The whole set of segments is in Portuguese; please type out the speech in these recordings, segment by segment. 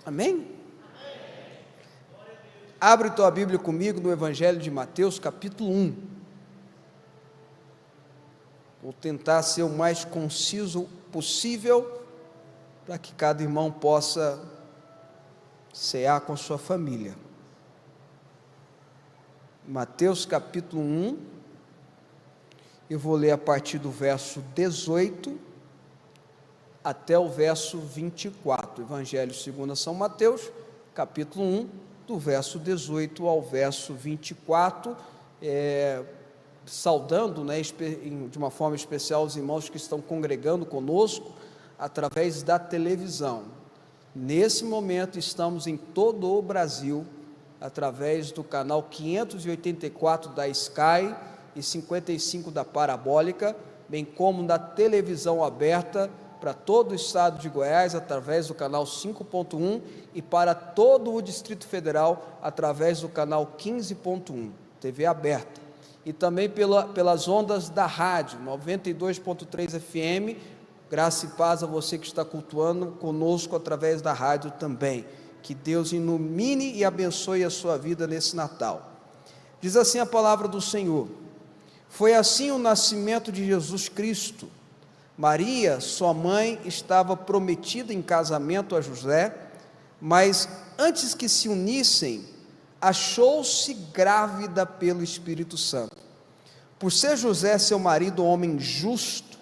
Amém? Abre tua Bíblia comigo no Evangelho de Mateus, capítulo 1. Vou tentar ser o mais conciso possível, para que cada irmão possa cear com sua família. Mateus capítulo 1, eu vou ler a partir do verso 18 até o verso 24, Evangelho segundo São Mateus, capítulo 1, do verso 18 ao verso 24, saudando, de uma forma especial os irmãos que estão congregando conosco através da televisão. Nesse momento estamos em todo o Brasil, através do canal 584 da Sky e 55 da Parabólica, bem como da televisão aberta para todo o estado de Goiás, através do canal 5.1 e para todo o Distrito Federal, através do canal 15.1, TV aberta. E também pelas ondas da rádio, 92.3 FM, graça e paz a você que está cultuando conosco através da rádio também. Que Deus ilumine e abençoe a sua vida nesse Natal. Diz assim a palavra do Senhor: foi assim o nascimento de Jesus Cristo. Maria, sua mãe, estava prometida em casamento a José, mas antes que se unissem, achou-se grávida pelo Espírito Santo. Por ser José, seu marido, homem justo,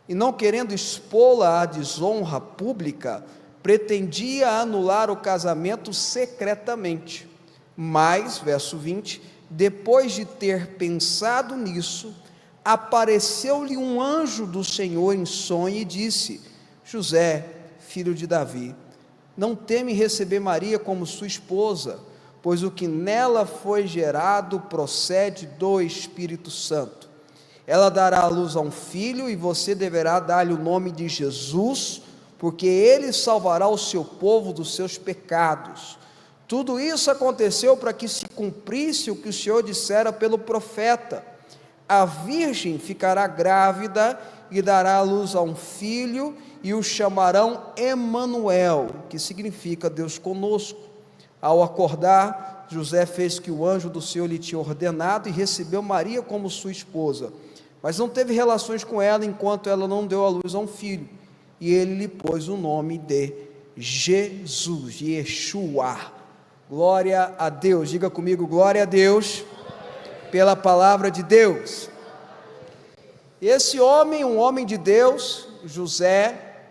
e não querendo expô-la à desonra pública, pretendia anular o casamento secretamente. Mas, verso 20, depois de ter pensado nisso, apareceu-lhe um anjo do Senhor em sonho e disse: José, filho de Davi, não teme receber Maria como sua esposa, pois o que nela foi gerado procede do Espírito Santo. Ela dará à luz a um filho e você deverá dar-lhe o nome de Jesus, porque ele salvará o seu povo dos seus pecados. Tudo isso aconteceu para que se cumprisse o que o Senhor dissera pelo profeta: a virgem ficará grávida e dará à luz a um filho, e o chamarão Emanuel, que significa Deus conosco. Ao acordar, José fez que o anjo do Senhor lhe tinha ordenado e recebeu Maria como sua esposa, mas não teve relações com ela enquanto ela não deu à luz a um filho, e ele lhe pôs o nome de Jesus, Yeshua. Glória a Deus. Diga comigo: glória a Deus pela palavra de Deus. Esse homem, um homem de Deus, José,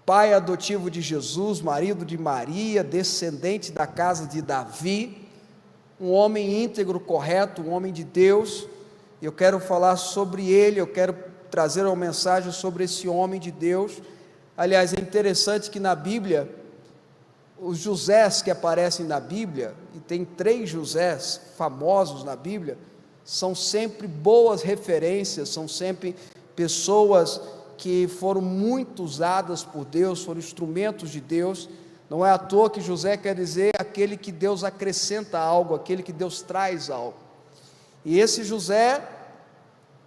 pai adotivo de Jesus, marido de Maria, descendente da casa de Davi, um homem íntegro, correto, um homem de Deus. Eu quero falar sobre ele, eu quero trazer uma mensagem sobre esse homem de Deus. Aliás, é interessante que na Bíblia, os Josés que aparecem na Bíblia, e tem 3 Josés famosos na Bíblia, são sempre boas referências, são sempre pessoas que foram muito usadas por Deus, foram instrumentos de Deus. Não é à toa que José quer dizer aquele que Deus acrescenta algo, aquele que Deus traz algo. E esse José,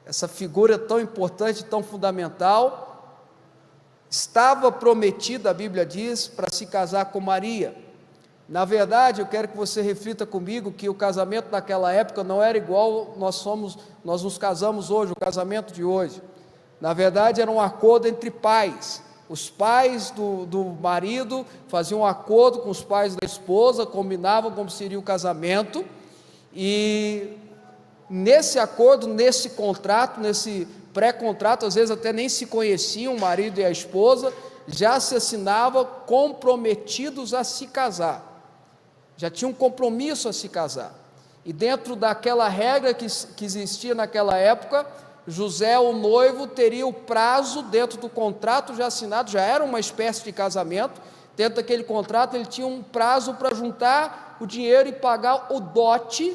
essa figura tão importante, tão fundamental, estava prometido, a Bíblia diz, para se casar com Maria. Na verdade, eu quero que você reflita comigo que o casamento naquela época não era igual nós nos casamos hoje, o casamento de hoje. Na verdade, era um acordo entre pais. Os pais do marido faziam um acordo com os pais da esposa, combinavam como seria o casamento, e nesse acordo, nesse contrato, nesse pré-contrato, às vezes até nem se conheciam, o marido e a esposa, já se assinava comprometidos a se casar, já tinha um compromisso a se casar. E dentro daquela regra que existia naquela época, José, o noivo, teria o prazo dentro do contrato já assinado, já era uma espécie de casamento. Dentro daquele contrato ele tinha um prazo para juntar o dinheiro e pagar o dote,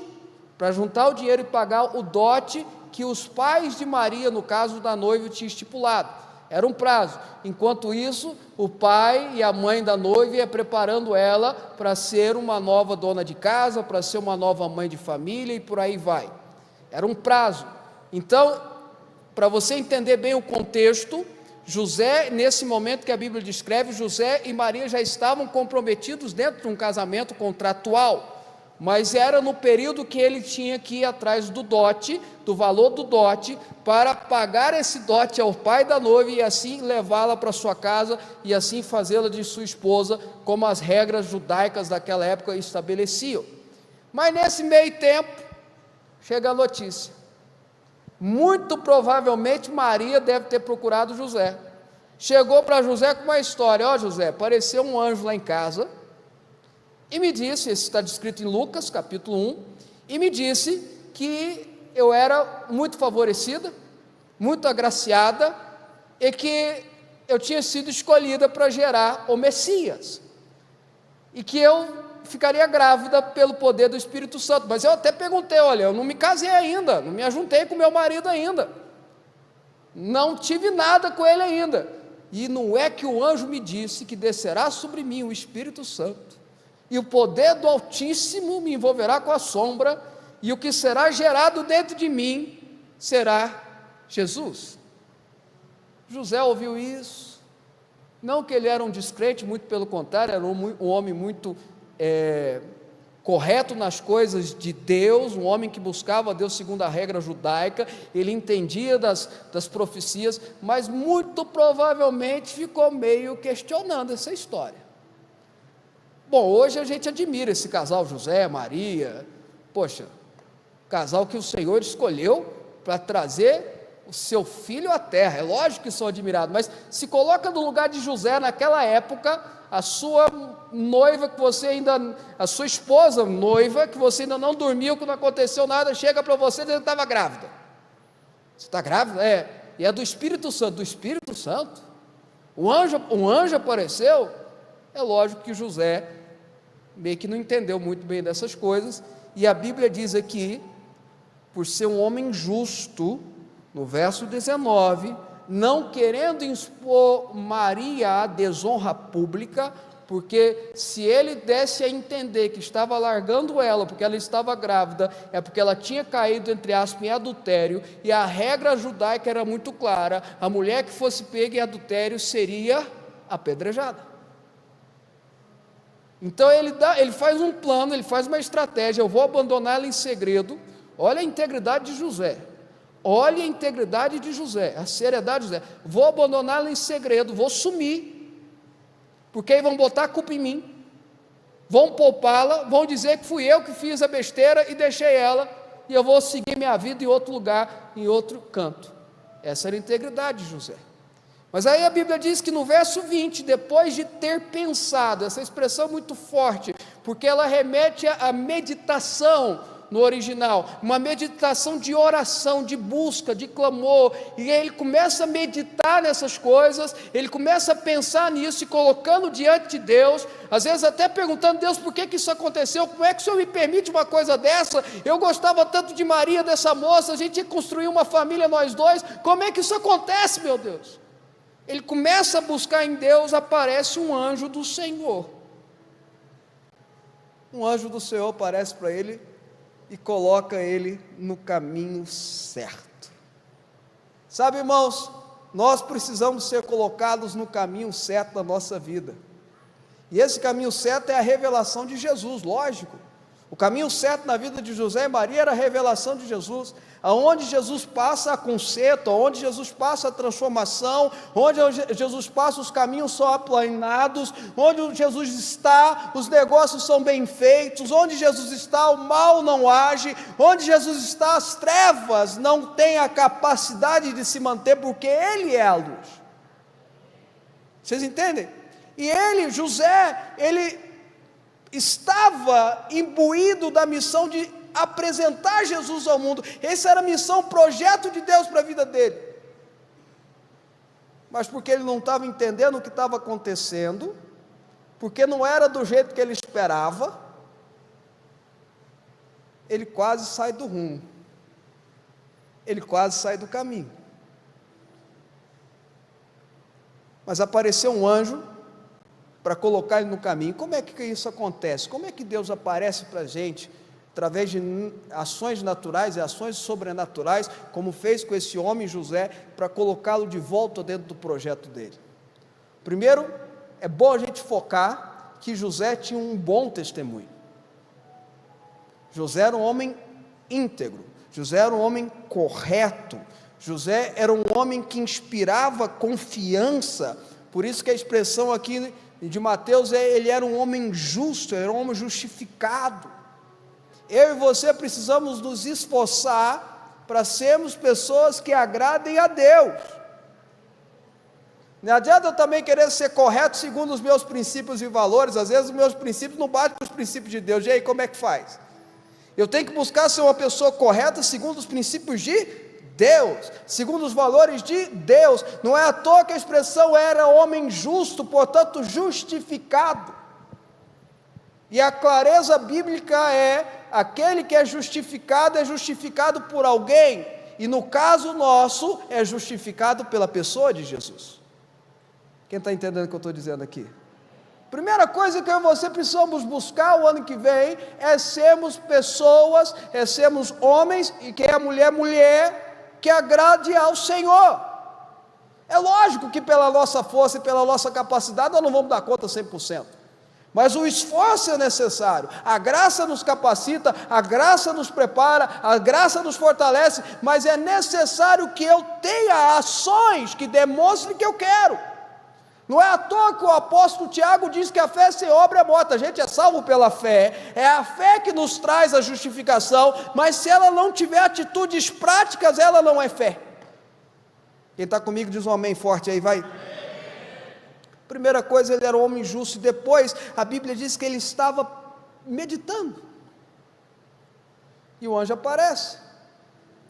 que os pais de Maria, no caso da noiva, tinham estipulado. Era um prazo. Enquanto isso, o pai e a mãe da noiva iam preparando ela para ser uma nova dona de casa, para ser uma nova mãe de família, e por aí vai. Era um prazo. Então, para você entender bem o contexto, José, nesse momento que a Bíblia descreve, José e Maria já estavam comprometidos dentro de um casamento contratual, mas era no período que ele tinha que ir atrás do dote, do valor do dote, para pagar esse dote ao pai da noiva e assim levá-la para sua casa e assim fazê-la de sua esposa, como as regras judaicas daquela época estabeleciam. Mas nesse meio tempo, chega a notícia. Muito provavelmente Maria deve ter procurado José. Chegou para José com uma história: ó José, apareceu um anjo lá em casa e me disse, isso está descrito em Lucas capítulo 1, e me disse que eu era muito favorecida, muito agraciada, e que eu tinha sido escolhida para gerar o Messias, e que eu ficaria grávida pelo poder do Espírito Santo. Mas eu até perguntei: olha, eu não me casei ainda, não me ajuntei com meu marido ainda, não tive nada com ele ainda, e não é que o anjo me disse que descerá sobre mim o Espírito Santo, e o poder do Altíssimo me envolverá com a sombra, e o que será gerado dentro de mim será Jesus. José ouviu isso, não que ele era um descrente, muito pelo contrário, era um homem muito correto nas coisas de Deus, um homem que buscava a Deus segundo a regra judaica, ele entendia das profecias, mas muito provavelmente ficou meio questionando essa história. Bom, hoje a gente admira esse casal José, Maria, poxa, casal que o Senhor escolheu para trazer o seu filho à terra, é lógico que são admirados, mas se coloca no lugar de José naquela época, a sua noiva que você ainda, a sua esposa noiva, que você ainda não dormiu, que não aconteceu nada, chega para você dizendo que estava grávida. Você está grávida? E é do Espírito Santo, um anjo apareceu. É lógico que José meio que não entendeu muito bem dessas coisas, e a Bíblia diz aqui, por ser um homem justo, no verso 19, não querendo expor Maria à desonra pública, porque se ele desse a entender que estava largando ela, porque ela estava grávida, é porque ela tinha caído, entre aspas, em adultério, e a regra judaica era muito clara: a mulher que fosse pega em adultério seria apedrejada. Então ele faz um plano, ele faz uma estratégia: eu vou abandoná-la em segredo. Olha a integridade de José, olha a integridade de José, a seriedade de José. Vou abandoná-la em segredo, vou sumir, porque aí vão botar a culpa em mim, vão poupá-la, vão dizer que fui eu que fiz a besteira e deixei ela, e eu vou seguir minha vida em outro lugar, em outro canto. Essa era a integridade de José. Mas aí a Bíblia diz que no verso 20, depois de ter pensado, essa expressão é muito forte, porque ela remete à meditação no original, uma meditação de oração, de busca, de clamor, e aí ele começa a meditar nessas coisas, ele começa a pensar nisso, e colocando diante de Deus, às vezes até perguntando: Deus, por que isso aconteceu? Como é que o Senhor me permite uma coisa dessa? Eu gostava tanto de Maria, dessa moça, a gente ia construir uma família nós dois, como é que isso acontece, meu Deus? Ele começa a buscar em Deus, aparece um anjo do Senhor. Um anjo do Senhor aparece para ele e coloca ele no caminho certo. Sabe, irmãos, nós precisamos ser colocados no caminho certo da nossa vida. E esse caminho certo é a revelação de Jesus, lógico. O caminho certo na vida de José e Maria era a revelação de Jesus. Aonde Jesus passa a conserto, aonde Jesus passa a transformação, onde Jesus passa os caminhos são aplanados, onde Jesus está, os negócios são bem feitos, onde Jesus está, o mal não age, onde Jesus está, as trevas não têm a capacidade de se manter, porque Ele é a luz. Vocês entendem? E ele, José, ele estava imbuído da missão de apresentar Jesus ao mundo. Essa era a missão, o projeto de Deus para a vida dele. Mas porque ele não estava entendendo o que estava acontecendo, porque não era do jeito que ele esperava, ele quase sai do rumo, ele quase sai do caminho. Mas apareceu um anjo para colocar ele no caminho. Como é que isso acontece? Como é que Deus aparece para a gente através de ações naturais e ações sobrenaturais, como fez com esse homem José, para colocá-lo de volta dentro do projeto dele. Primeiro, é bom a gente focar que José tinha um bom testemunho. José era um homem íntegro, José era um homem correto, José era um homem que inspirava confiança. Por isso que a expressão aqui de Mateus é: ele era um homem justo, era um homem justificado. Eu e você precisamos nos esforçar para sermos pessoas que agradem a Deus. Não adianta eu também querer ser correto segundo os meus princípios e valores. Às vezes os meus princípios não batem com os princípios de Deus. E aí, como é que faz? Eu tenho que buscar ser uma pessoa correta segundo os princípios de Deus, segundo os valores de Deus. Não é à toa que a expressão era homem justo, portanto justificado. E a clareza bíblica é: aquele que é justificado por alguém, e no caso nosso, é justificado pela pessoa de Jesus. Quem está entendendo o que eu estou dizendo aqui? Primeira coisa que eu e você precisamos buscar o ano que vem, é sermos pessoas, é sermos homens, e quem é mulher, que agrade ao Senhor. É lógico que pela nossa força e pela nossa capacidade, nós não vamos dar conta 100%. Mas o esforço é necessário, a graça nos capacita, a graça nos prepara, a graça nos fortalece, mas é necessário que eu tenha ações que demonstrem que eu quero. Não é à toa que o apóstolo Tiago diz que a fé sem obra é morta. A gente é salvo pela fé, é a fé que nos traz a justificação, mas se ela não tiver atitudes práticas, ela não é fé. Quem está comigo diz um amém forte aí, vai. Primeira coisa, ele era um homem justo, e depois a Bíblia diz que ele estava meditando, e o anjo aparece.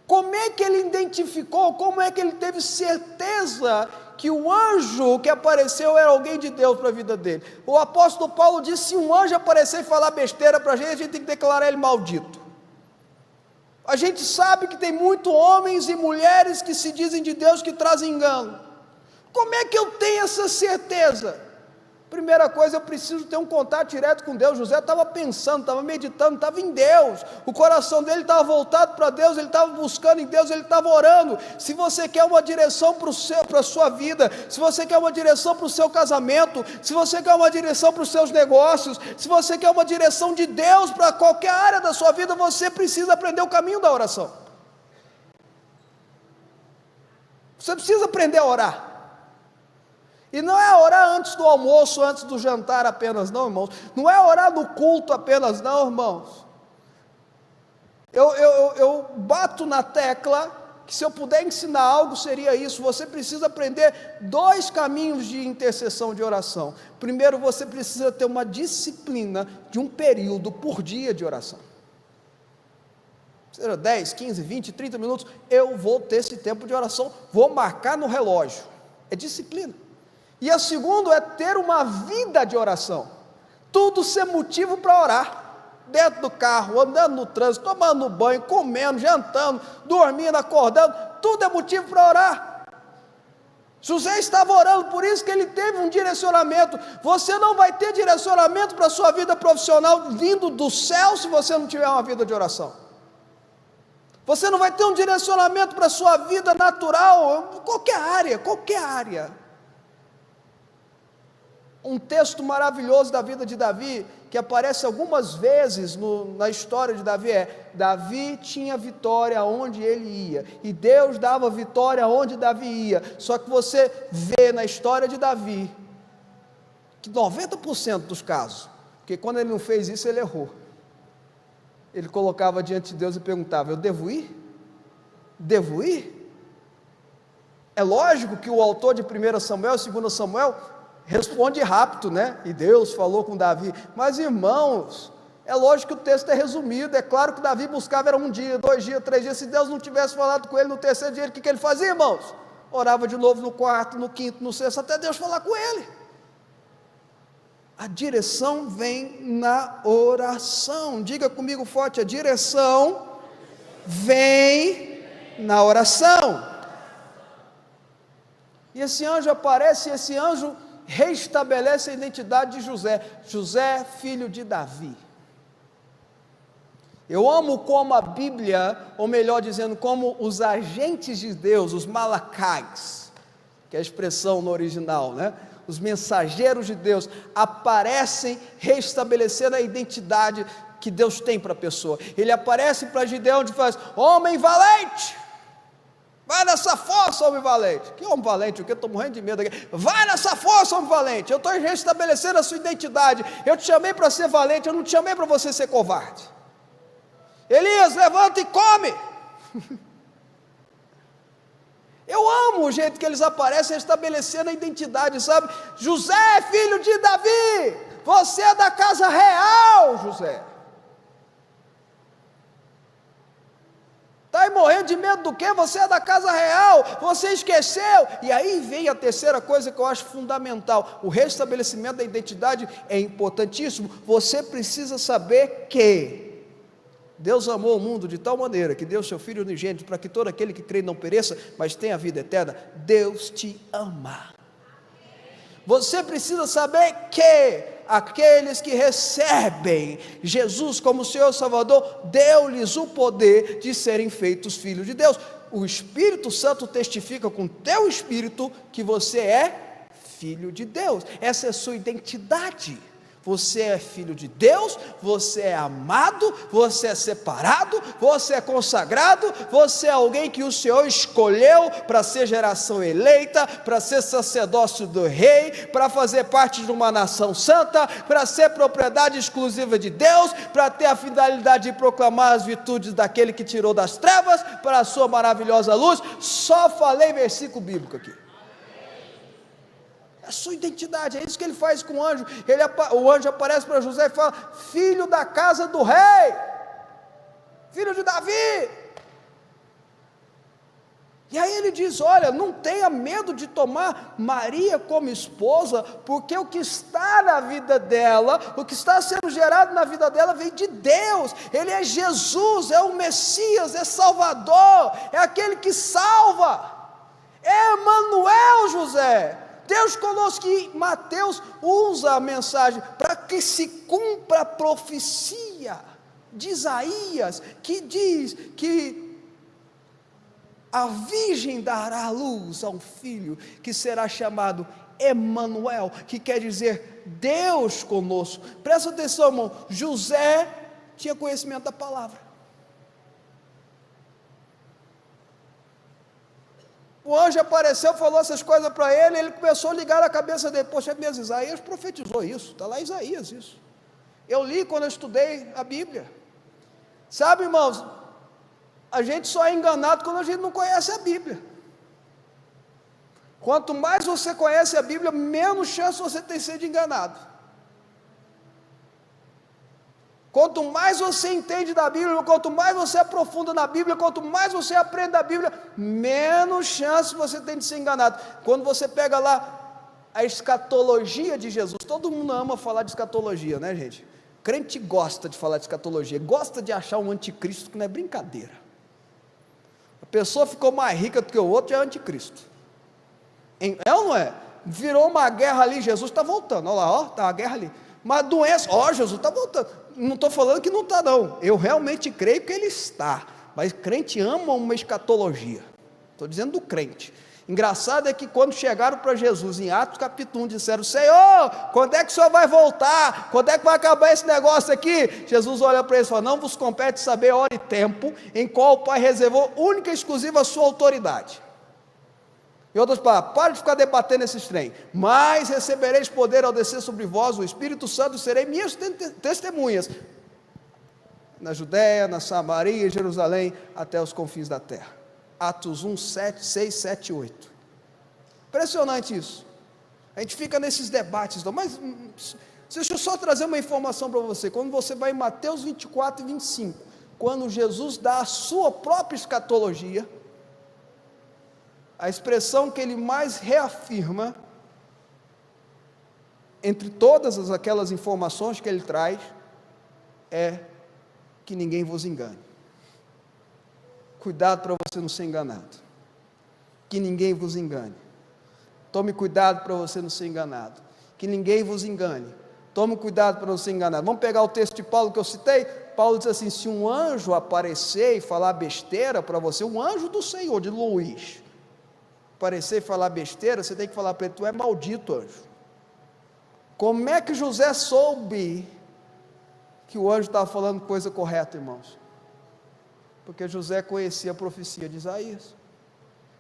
Como é que ele identificou, como é que ele teve certeza que o anjo que apareceu era alguém de Deus para a vida dele? O apóstolo Paulo disse: se um anjo aparecer e falar besteira para a gente tem que declarar ele maldito. A gente sabe que tem muitos homens e mulheres que se dizem de Deus, que trazem engano. Como é que eu tenho essa certeza? Primeira coisa, eu preciso ter um contato direto com Deus. José estava pensando, estava meditando, estava em Deus, o coração dele estava voltado para Deus, ele estava buscando em Deus, ele estava orando. Se você quer uma direção para a sua vida, se você quer uma direção para o seu casamento, se você quer uma direção para os seus negócios, se você quer uma direção de Deus para qualquer área da sua vida, você precisa aprender o caminho da oração. Você precisa aprender a orar. E não é orar antes do almoço, antes do jantar apenas, não, irmãos. Não é orar no culto apenas, não, irmãos. Eu bato na tecla que se eu puder ensinar algo, seria isso. Você precisa aprender 2 caminhos de intercessão, de oração. Primeiro, você precisa ter uma disciplina de um período por dia de oração. Seja 10, 15, 20, 30 minutos, eu vou ter esse tempo de oração, vou marcar no relógio. É disciplina. E a segunda é ter uma vida de oração. Tudo ser motivo para orar. Dentro do carro, andando no trânsito, tomando banho, comendo, jantando, dormindo, acordando, tudo é motivo para orar. José estava orando, por isso que ele teve um direcionamento. Você não vai ter direcionamento para a sua vida profissional vindo do céu se você não tiver uma vida de oração. Você não vai ter um direcionamento para a sua vida natural, qualquer área. Um texto maravilhoso da vida de Davi, que aparece algumas vezes na história de Davi, Davi tinha vitória onde ele ia, e Deus dava vitória onde Davi ia. Só que você vê na história de Davi, que 90% dos casos, porque quando ele não fez isso, ele errou. Ele colocava diante de Deus e perguntava: eu devo ir? Devo ir? É lógico que o autor de 1 Samuel e 2 Samuel responde rápido, né? E Deus falou com Davi. Mas, irmãos, é lógico que o texto é resumido. É claro que Davi buscava era 1 dia, 2 dias, 3 dias. Se Deus não tivesse falado com ele no 3º dia, o que ele fazia, irmãos? Orava de novo no 4º, no 5º, no 6º, até Deus falar com ele. A direção vem na oração. Diga comigo forte: a direção vem na oração. E esse anjo aparece, e esse anjo restabelece a identidade de José. José, filho de Davi. Eu amo como a Bíblia, ou melhor dizendo, como os agentes de Deus, os malacais, que é a expressão no original, né? Os mensageiros de Deus aparecem restabelecendo a identidade que Deus tem para a pessoa. Ele aparece para Gideão e faz: homem valente, vai nessa força, homem valente. Que homem valente? O que? Eu estou morrendo de medo aqui. Vai nessa força, homem valente. Eu estou restabelecendo a sua identidade. Eu te chamei para ser valente, eu não te chamei para você ser covarde. Elias, levanta e come. Eu amo o jeito que eles aparecem estabelecendo a identidade, sabe? José, filho de Davi, você é da casa real, José. Está aí morrendo de medo do quê? Você é da casa real, você esqueceu. E aí vem a terceira coisa que eu acho fundamental: o restabelecimento da identidade é importantíssimo. Você precisa saber que Deus amou o mundo de tal maneira que deu seu Filho unigênito para que todo aquele que crê não pereça, mas tenha a vida eterna. Deus te ama. Você precisa saber que aqueles que recebem Jesus como Senhor e Salvador, deu-lhes o poder de serem feitos filhos de Deus. O Espírito Santo testifica com o teu espírito que você é filho de Deus. Essa é a sua identidade. Você é filho de Deus, você é amado, você é separado, você é consagrado, você é alguém que o Senhor escolheu para ser geração eleita, para ser sacerdócio do rei, para fazer parte de uma nação santa, para ser propriedade exclusiva de Deus, para ter a finalidade de proclamar as virtudes daquele que tirou das trevas para a sua maravilhosa luz. Só falei versículo bíblico aqui. A sua identidade, é isso que ele faz com o anjo. O anjo aparece para José e fala: filho da casa do rei, filho de Davi. E aí ele diz: olha, não tenha medo de tomar Maria como esposa, porque o que está na vida dela, o que está sendo gerado na vida dela vem de Deus. Ele é Jesus, é o Messias, é Salvador, é aquele que salva. É Emanuel, José, Deus conosco. Que Mateus usa a mensagem para que se cumpra a profecia de Isaías, que diz que a virgem dará luz a um filho que será chamado Emanuel, que quer dizer Deus conosco. Presta atenção, irmão, José tinha conhecimento da palavra. O anjo apareceu, falou essas coisas para ele, ele começou a ligar na cabeça dele: poxa, mesmo Isaías profetizou isso, está lá em Isaías isso. Eu li quando eu estudei a Bíblia. Sabe, irmãos, a gente só é enganado quando a gente não conhece a Bíblia. Quanto mais você conhece a Bíblia, menos chance você tem de ser enganado. Quanto mais você entende da Bíblia, quanto mais você aprofunda na Bíblia, quanto mais você aprende da Bíblia, menos chance você tem de ser enganado. Quando você pega lá a escatologia de Jesus, todo mundo ama falar de escatologia, né, gente? Crente gosta de falar de escatologia, gosta de achar um anticristo, que não é brincadeira. A pessoa ficou mais rica do que o outro, já é anticristo. É ou não é? Virou uma guerra ali, Jesus está voltando, olha lá, ó, está a guerra ali. Uma doença, ó, Jesus está voltando. Não estou falando que não está, não. Eu realmente creio que ele está. Mas crente ama uma escatologia. Estou dizendo do crente. Engraçado é que quando chegaram para Jesus em Atos capítulo 1, disseram: Senhor, quando é que o Senhor vai voltar? Quando é que vai acabar esse negócio aqui? Jesus olha para eles e fala: não vos compete saber hora e tempo em qual o Pai reservou única e exclusiva a sua autoridade. Em outras palavras, para de ficar debatendo esses trem. Mas recebereis poder ao descer sobre vós o Espírito Santo, e serei minhas testemunhas na Judéia, na Samaria, em Jerusalém, até os confins da terra. Atos 1, 6, 7 e 8. Impressionante isso. A gente fica nesses debates, mas deixa eu só trazer uma informação para você. Quando você vai em Mateus 24 e 25, quando Jesus dá a sua própria escatologia, a expressão que ele mais reafirma, entre todas aquelas informações que ele traz, é que ninguém vos engane. Cuidado para você não ser enganado. Que ninguém vos engane. Tome cuidado para você não ser enganado. Que ninguém vos engane. Tome cuidado para não ser enganado. Vamos pegar o texto de Paulo que eu citei. Paulo diz assim: se um anjo aparecer e falar besteira para você, um anjo do Senhor, de Luís, aparecer e falar besteira, você tem que falar para ele: tu é maldito, anjo. Como é que José soube que o anjo estava falando coisa correta, irmãos? Porque José conhecia a profecia de Isaías,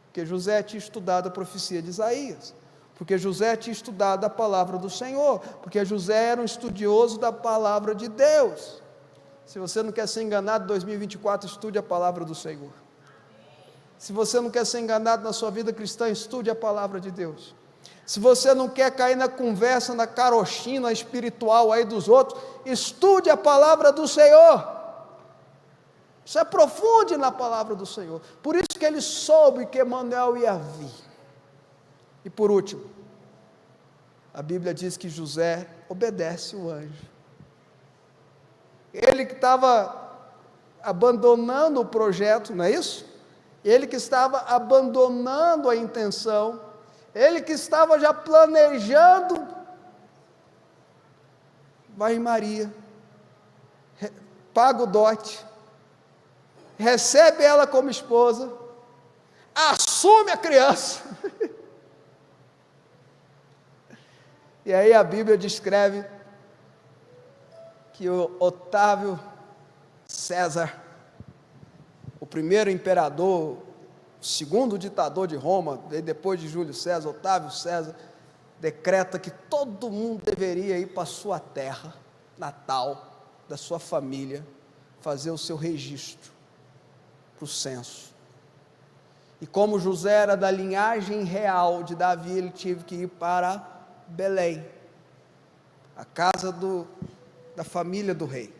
porque José tinha estudado a profecia de Isaías, porque José tinha estudado a palavra do Senhor, porque José era um estudioso da palavra de Deus. Se você não quer ser enganado em 2024, estude a palavra do Senhor. Se você não quer ser enganado na sua vida cristã, estude a palavra de Deus. Se você não quer cair na conversa, na carochinha espiritual aí dos outros, estude a palavra do Senhor. Se aprofunde na palavra do Senhor. Por isso que ele soube que Emanuel ia vir. E por último, a Bíblia diz que José obedece o anjo. Ele que estava abandonando o projeto, não é isso? Ele que estava abandonando a intenção, ele que estava já planejando, vai em Maria, paga o dote, recebe ela como esposa, assume a criança. E aí a Bíblia descreve que o Otávio César, o primeiro imperador, o segundo ditador de Roma, depois de Júlio César, Otávio César, decreta que todo mundo deveria ir para a sua terra natal, da sua família, fazer o seu registro para o censo. E como José era da linhagem real de Davi, ele teve que ir para Belém, a casa da família do rei.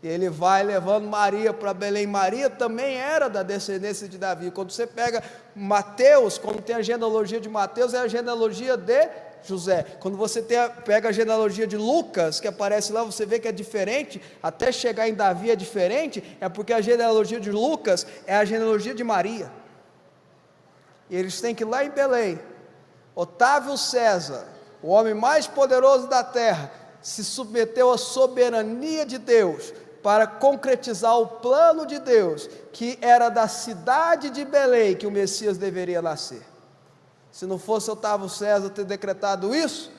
E ele vai levando Maria para Belém. Maria também era da descendência de Davi. Quando você pega Mateus, quando tem a genealogia de Mateus, é a genealogia de José. Quando você pega a genealogia de Lucas, que aparece lá, você vê que é diferente, até chegar em Davi é diferente, é porque a genealogia de Lucas é a genealogia de Maria. E eles têm que ir lá em Belém. Otávio César, o homem mais poderoso da terra, se submeteu à soberania de Deus para concretizar o plano de Deus, que era da cidade de Belém que o Messias deveria nascer. Se não fosse Otávio César ter decretado isso,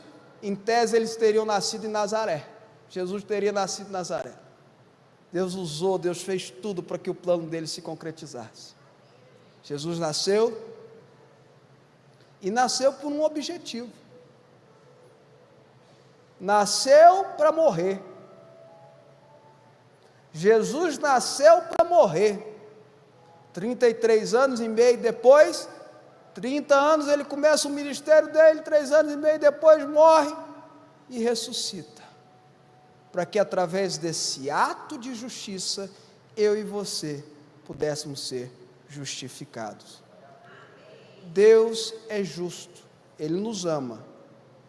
em tese eles teriam nascido em Nazaré. Jesus teria nascido em Nazaré. Deus usou, Deus fez tudo para que o plano dele se concretizasse. Jesus nasceu, e nasceu por um objetivo. Nasceu para morrer. Jesus nasceu para morrer. 33 anos e meio depois, 30 anos ele começa o ministério dele, 3 anos e meio depois morre e ressuscita. Para que através desse ato de justiça, eu e você pudéssemos ser justificados. Deus é justo, Ele nos ama,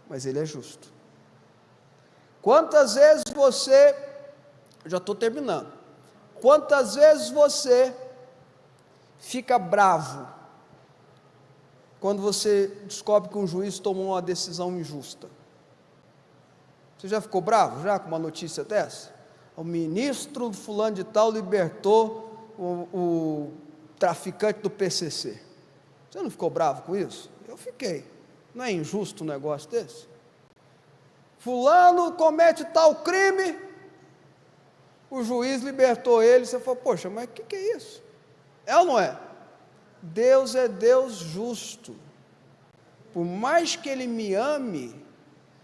mas Ele é justo. Quantas vezes você, já estou terminando, quantas vezes você fica bravo quando você descobre que um juiz tomou uma decisão injusta? Você já ficou bravo já com uma notícia dessa? O ministro fulano de tal libertou o traficante do PCC. Você não ficou bravo com isso? Eu fiquei. Não é injusto um negócio desse? Fulano comete tal crime, o juiz libertou ele, você falou: poxa, mas o que é isso? É ou não é? Deus é Deus justo. Por mais que Ele me ame,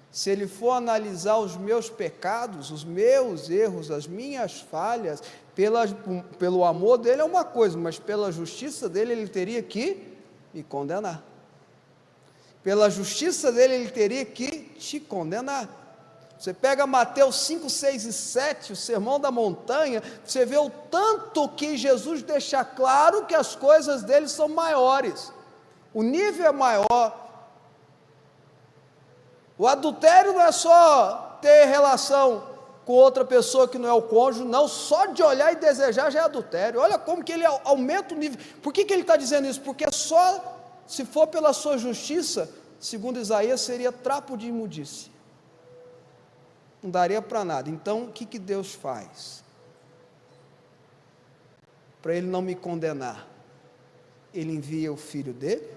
se Ele for analisar os meus pecados, os meus erros, as minhas falhas, pelo amor dEle é uma coisa, mas pela justiça dEle, Ele teria que me condenar. Pela justiça dEle, Ele teria que te condenar. Você pega Mateus 5, 6 e 7, o sermão da montanha, você vê o tanto que Jesus deixa claro que as coisas dele são maiores, o nível é maior. O adultério não é só ter relação com outra pessoa que não é o cônjuge, não, só de olhar e desejar já é adultério. Olha como que ele aumenta o nível. Por que ele está dizendo isso? Porque só se for pela sua justiça, segundo Isaías, seria trapo de imundície. Não daria para nada. Então, o que Deus faz? para Ele não me condenar, Ele envia o Filho dele,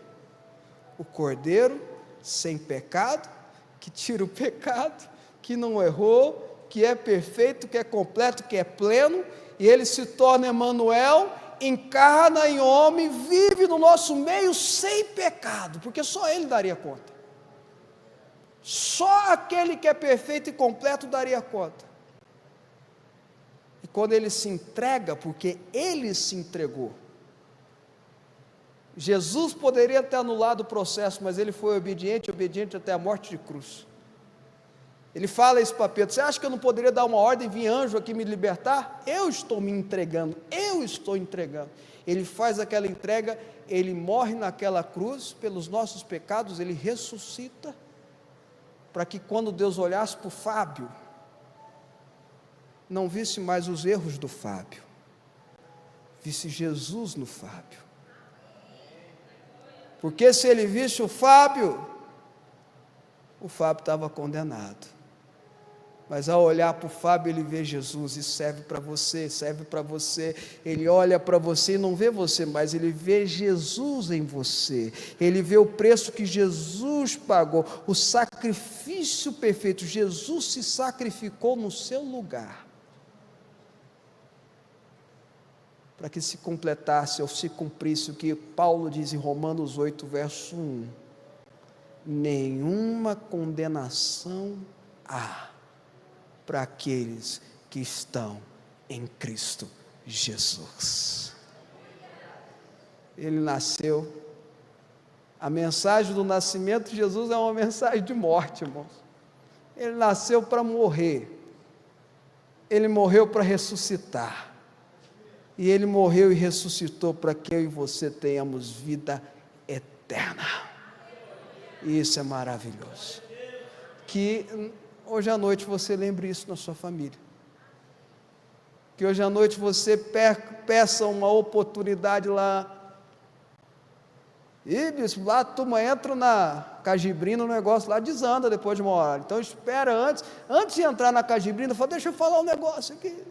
o Cordeiro, sem pecado, que tira o pecado, que não errou, que é perfeito, que é completo, que é pleno, e Ele se torna Emanuel, encarna em homem, vive no nosso meio sem pecado, porque só Ele daria conta. Só aquele que é perfeito e completo daria conta. E quando Ele se entrega, porque Ele se entregou, Jesus poderia ter anulado o processo, mas Ele foi obediente até a morte de cruz. Ele fala isso para Pedro: você acha que eu não poderia dar uma ordem, vir anjo aqui me libertar? Eu estou me entregando, eu estou entregando. Ele faz aquela entrega, Ele morre naquela cruz pelos nossos pecados, Ele ressuscita, para que quando Deus olhasse para o Fábio, não visse mais os erros do Fábio, visse Jesus no Fábio. Porque se ele visse o Fábio estava condenado. Mas ao olhar para o Fábio, ele vê Jesus, e serve para você, serve para você. Ele olha para você e não vê você mais, ele vê Jesus em você. Ele vê o preço que Jesus pagou, o sacrifício perfeito. Jesus se sacrificou no seu lugar, para que se completasse ou se cumprisse o que Paulo diz em Romanos 8, verso 1. Nenhuma condenação há para aqueles que estão em Cristo Jesus. Ele nasceu, a mensagem do nascimento de Jesus é uma mensagem de morte, irmãos. Ele nasceu para morrer, Ele morreu para ressuscitar, e Ele morreu e ressuscitou para que eu e você tenhamos vida eterna. E isso é maravilhoso. Que hoje à noite você lembre isso na sua família. Que hoje à noite você peça uma oportunidade lá. E bispo, lá a turma entra na cajibrina, o negócio lá desanda depois de uma hora. Então espera antes de entrar na cajibrina, fala: deixa eu falar um negócio aqui.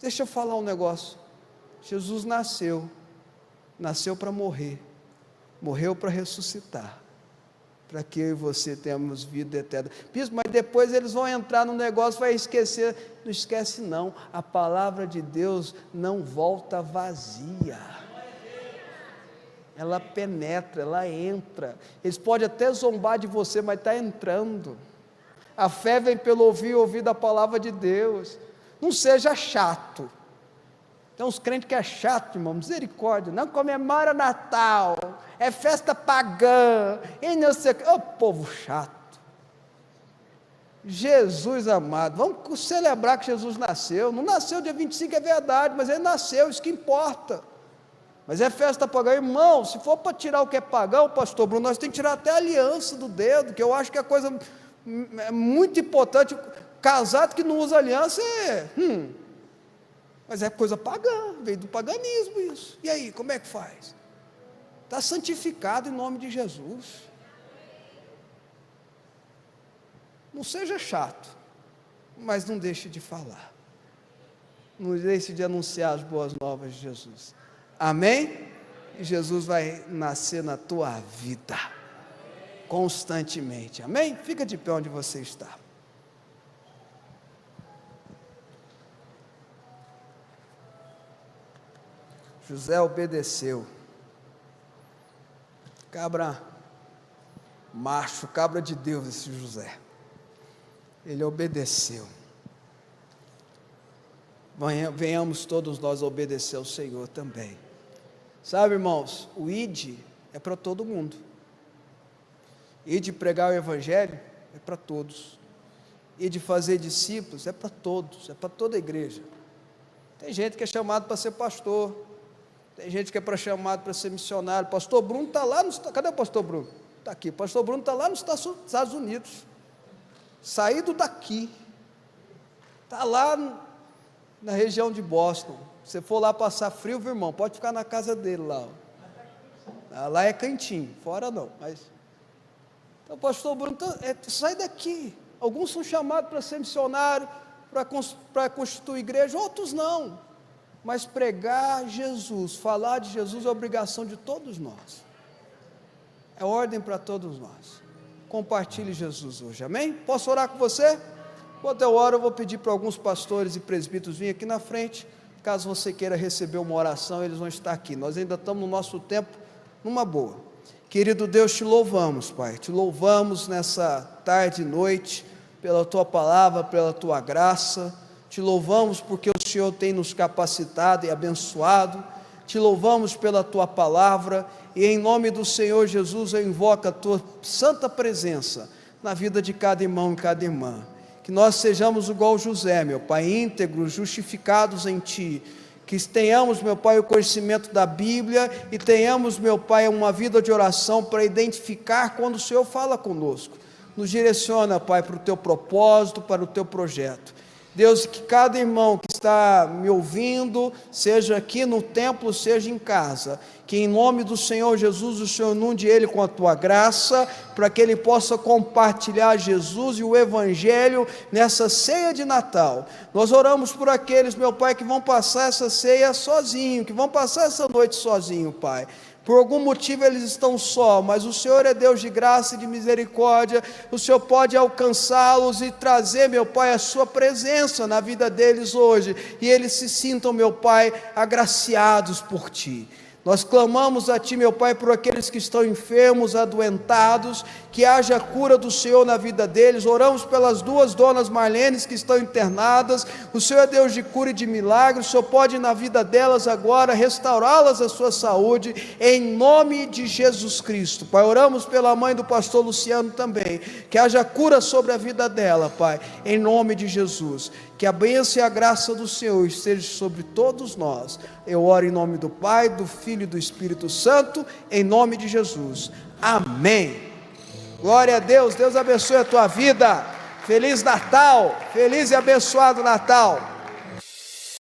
Deixa eu falar um negócio. Jesus nasceu para morrer, morreu para ressuscitar, para que eu e você tenhamos vida eterna. Bispo, mas depois eles vão entrar no negócio, vai esquecer. Não esquece não, a palavra de Deus não volta vazia, ela penetra, ela entra. Eles podem até zombar de você, mas está entrando. A fé vem pelo ouvir da palavra de Deus. Não seja chato. Tem uns crentes que é chato, irmão, misericórdia, não comemora Natal, é festa pagã, e não sei o que, povo chato. Jesus amado, vamos celebrar que Jesus nasceu. Não nasceu dia 25, é verdade, mas Ele nasceu, isso que importa. Mas é festa pagã, irmão. Se for para tirar o que é pagão, pastor Bruno, nós temos que tirar até a aliança do dedo, que eu acho que é coisa muito importante. Casado que não usa aliança mas é coisa pagã, veio do paganismo isso. E aí, como é que faz? Está santificado em nome de Jesus. Não seja chato, mas não deixe de falar, não deixe de anunciar as boas novas de Jesus. Amém? E Jesus vai nascer na tua vida constantemente. Amém? Fica de pé onde você está. José obedeceu. Cabra macho, cabra de Deus esse José. Ele obedeceu. Venhamos todos nós obedecer ao Senhor também. Sabe, irmãos, o ID é para todo mundo. ID pregar o Evangelho é para todos. ID fazer discípulos é para todos, é para toda a igreja. Tem gente que é chamado para ser pastor, tem gente que é chamado para ser missionário. Pastor Bruno está lá cadê o pastor Bruno? Está aqui, pastor Bruno está lá nos Estados Unidos, saído daqui, está lá na região de Boston. Se for lá passar frio, viu, irmão, pode ficar na casa dele lá, lá é cantinho, fora não, mas então o pastor Bruno sai daqui. Alguns são chamados para ser missionário, para constituir igreja, outros não. Mas pregar Jesus, falar de Jesus é obrigação de todos nós. É ordem para todos nós. Compartilhe Jesus hoje, amém? Posso orar com você? Enquanto eu oro, eu vou pedir para alguns pastores e presbíteros virem aqui na frente. Caso você queira receber uma oração, eles vão estar aqui. Nós ainda estamos no nosso tempo, numa boa. Querido Deus, te louvamos, Pai. Te louvamos nessa tarde e noite, pela Tua palavra, pela Tua graça. Te louvamos porque o Senhor tem nos capacitado e abençoado. Te louvamos pela Tua palavra. E em nome do Senhor Jesus, eu invoco a Tua santa presença na vida de cada irmão e cada irmã. Que nós sejamos igual José, meu Pai, íntegros, justificados em Ti. Que tenhamos, meu Pai, o conhecimento da Bíblia e tenhamos, meu Pai, uma vida de oração para identificar quando o Senhor fala conosco. Nos direciona, Pai, para o Teu propósito, para o Teu projeto. Deus, que cada irmão que está me ouvindo, seja aqui no templo, seja em casa, que em nome do Senhor Jesus, o Senhor inunde ele com a Tua graça, para que ele possa compartilhar Jesus e o Evangelho nessa ceia de Natal. Nós oramos por aqueles, meu Pai, que vão passar essa ceia sozinho, que vão passar essa noite sozinho, Pai. Por algum motivo eles estão só, mas o Senhor é Deus de graça e de misericórdia. O Senhor pode alcançá-los e trazer, meu Pai, a Sua presença na vida deles hoje, e eles se sintam, meu Pai, agraciados por Ti. Nós clamamos a Ti, meu Pai, por aqueles que estão enfermos, adoentados, que haja cura do Senhor na vida deles. Oramos pelas duas donas Marlenes que estão internadas. O Senhor é Deus de cura e de milagre. O Senhor pode na vida delas agora restaurá-las a sua saúde, em nome de Jesus Cristo. Pai, oramos pela mãe do pastor Luciano também, que haja cura sobre a vida dela, Pai, em nome de Jesus. Que a bênção e a graça do Senhor esteja sobre todos nós. Eu oro em nome do Pai, do Filho e do Espírito Santo, em nome de Jesus. Amém. Glória a Deus. Deus abençoe a tua vida. Feliz Natal. Feliz e abençoado Natal.